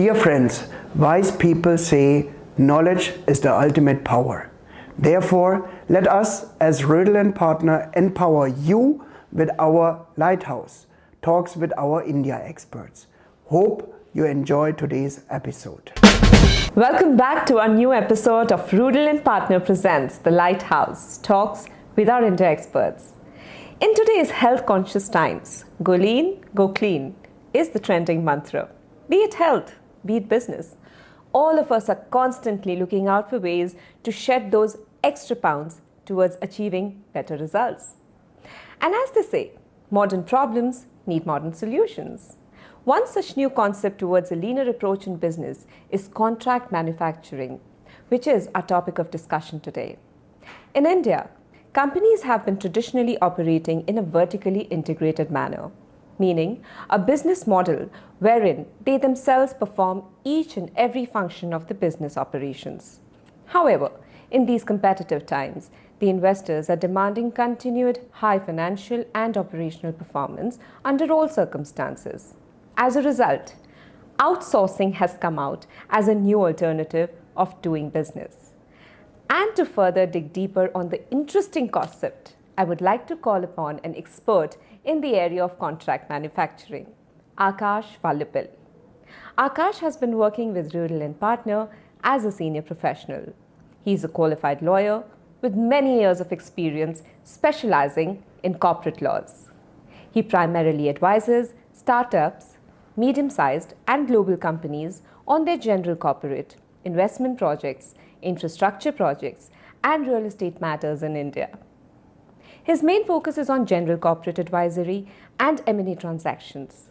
Dear friends, wise people say knowledge is the ultimate power. Therefore, let us as Rödl and partner empower you with our Lighthouse-Talks with our India experts. Hope you enjoy today's episode. Welcome back to our new episode of Rödl and Partner presents the Lighthouse-Talks with our India experts. In today's health-conscious times, go lean, go clean is the trending mantra. Be it health, be it business, all of us are constantly looking out for ways to shed those extra pounds towards achieving better results. And as they say, modern problems need modern solutions. One such new concept towards a leaner approach in business is contract manufacturing, which is our topic of discussion today. In India, companies have been traditionally operating in a vertically integrated manner, meaning a business model wherein they themselves perform each and every function of the business operations. However, in these competitive times, the investors are demanding continued high financial and operational performance under all circumstances. As a result, outsourcing has come out as a new alternative of doing business. And to further dig deeper on the interesting concept, I would like to call upon an expert in the area of contract manufacturing, Akash Vallupil. Akash has been working with Rödl and Partner as a senior professional. He is a qualified lawyer with many years of experience specializing in corporate laws. He primarily advises startups, medium-sized and global companies on their general corporate, investment projects, infrastructure projects, and real estate matters in India. His main focus is on general corporate advisory and M&A transactions.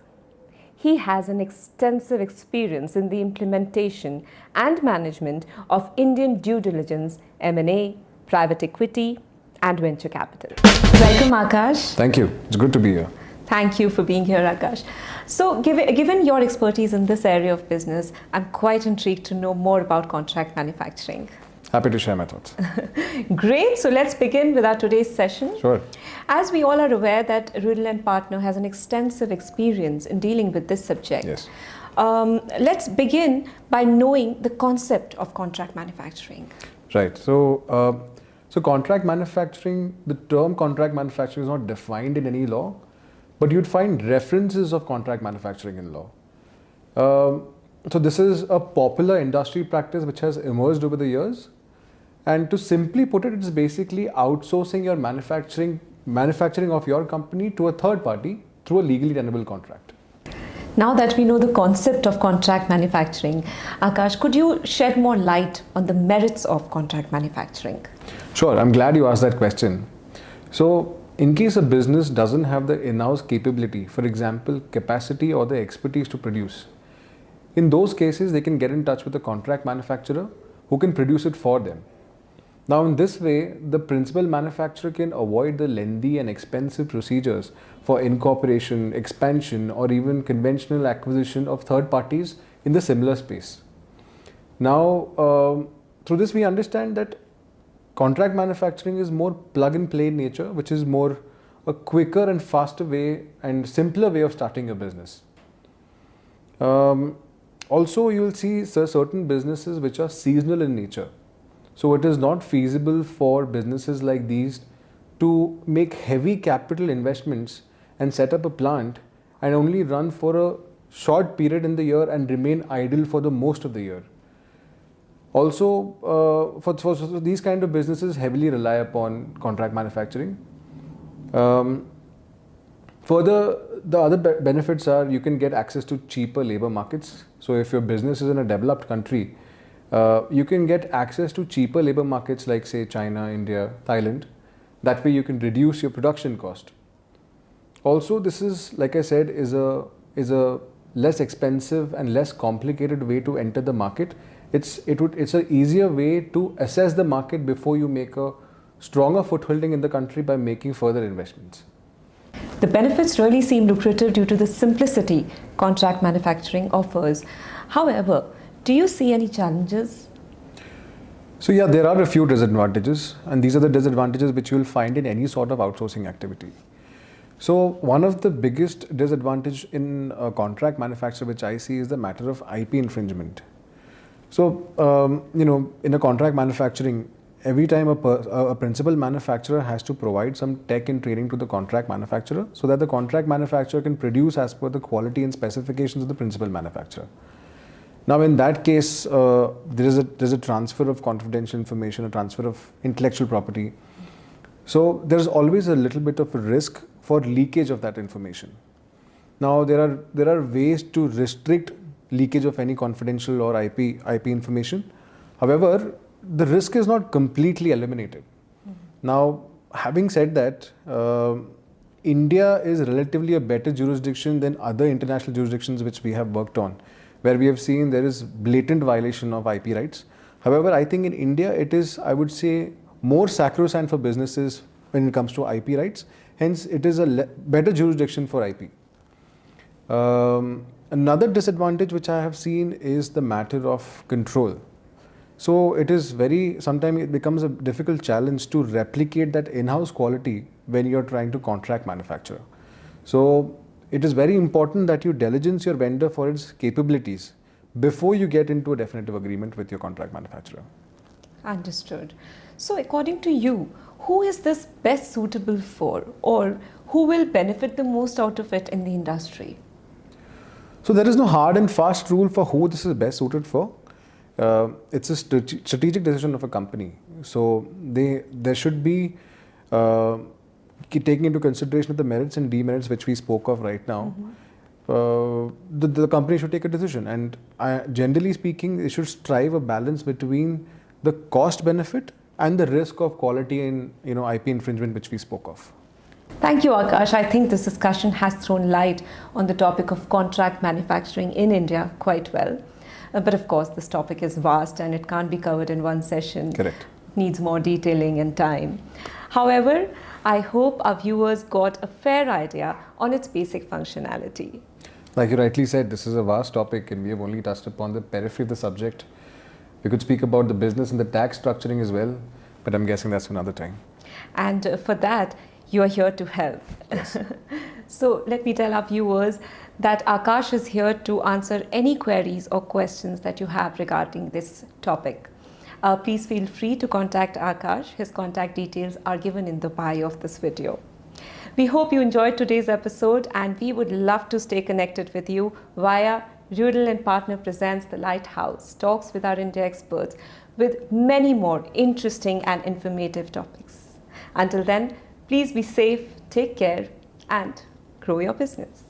He has an extensive experience in the implementation and management of Indian due diligence, M&A, private equity, and venture capital. Welcome, Akash. Thank you. It's good to be here. Thank you for being here, Akash. So, given your expertise in this area of business, I'm quite intrigued to know more about contract manufacturing. Happy to share my thoughts. Great. So let's begin with our today's session. Sure. As we all are aware that Rödl and Partner has an extensive experience in dealing with this subject. Yes. Let's begin by knowing the concept of contract manufacturing. Right. So contract manufacturing, the term contract manufacturing is not defined in any law, but you'd find references of contract manufacturing in law. So this is a popular industry practice which has emerged over the years. And to simply put it, it's basically outsourcing your manufacturing of your company to a third party through a legally tenable contract. Now that we know the concept of contract manufacturing, Akash, could you shed more light on the merits of contract manufacturing? Sure, I'm glad you asked that question. So in case a business doesn't have the in-house capability, for example, capacity or the expertise to produce, in those cases, they can get in touch with a contract manufacturer who can produce it for them. Now, in this way, the principal manufacturer can avoid the lengthy and expensive procedures for incorporation, expansion, or even conventional acquisition of third parties in the similar space. Now, through this, we understand that contract manufacturing is more plug-and-play in nature, which is more a quicker and faster way and simpler way of starting a business. Also, you will see certain businesses which are seasonal in nature. So it is not feasible for businesses like these to make heavy capital investments and set up a plant and only run for a short period in the year and remain idle for the most of the year. Also, for these kind of businesses heavily rely upon contract manufacturing. Further, the other benefits are you can get access to cheaper labor markets. So if your business is in a developed country, you can get access to cheaper labor markets like say China, India, Thailand. That way you can reduce your production cost. Also, this is, like I said, is a less expensive and less complicated way to enter the market. It's an easier way to assess the market before you make a stronger footholding in the country by making further investments. The benefits really seem lucrative due to the simplicity contract manufacturing offers. However, do you see any challenges? So yeah, there are a few disadvantages, and these are the disadvantages which you will find in any sort of outsourcing activity. So one of the biggest disadvantage in a contract manufacture which I see is the matter of IP infringement. So in a contract manufacturing, every time a principal manufacturer has to provide some tech and training to the contract manufacturer so that the contract manufacturer can produce as per the quality and specifications of the principal manufacturer. Now, in that case, there's a transfer of confidential information, a transfer of intellectual property. So there's always a little bit of a risk for leakage of that information. Now, there are ways to restrict leakage of any confidential or IP information. However, the risk is not completely eliminated. Now, having said that, India is relatively a better jurisdiction than other international jurisdictions which we have worked on, where we have seen there is blatant violation of IP rights. However, I think in India it is, I would say, more sacrosanct for businesses when it comes to IP rights. Hence, it is a better jurisdiction for IP. Another disadvantage which I have seen is the matter of control. So it is sometimes it becomes a difficult challenge to replicate that in-house quality when you're trying to contract manufacture. So it is very important that you diligence your vendor for its capabilities before you get into a definitive agreement with your contract manufacturer. Understood. So according to you, who is this best suitable for, or who will benefit the most out of it in the industry? So there is no hard and fast rule for who this is best suited for. It's a strategic decision of a company. So there should be taking into consideration of the merits and demerits which we spoke of right now. The company should take a decision, and generally speaking, it should strive a balance between the cost benefit and the risk of quality and IP infringement which we spoke of. Thank you, Akash. I think this discussion has thrown light on the topic of contract manufacturing in India quite well. But of course, this topic is vast and it can't be covered in one session. Correct. It needs more detailing and time. However, I hope our viewers got a fair idea on its basic functionality. Like you rightly said, this is a vast topic and we have only touched upon the periphery of the subject. We could speak about the business and the tax structuring as well, but I'm guessing that's another time. And for that, you are here to help. Yes. So let me tell our viewers that Akash is here to answer any queries or questions that you have regarding this topic. Please feel free to contact Akash. His contact details are given in the bio of this video. We hope you enjoyed today's episode, and we would love to stay connected with you via Rödl & Partner presents the Lighthouse-Talks with our India experts with many more interesting and informative topics. Until then, please be safe, take care, and grow your business.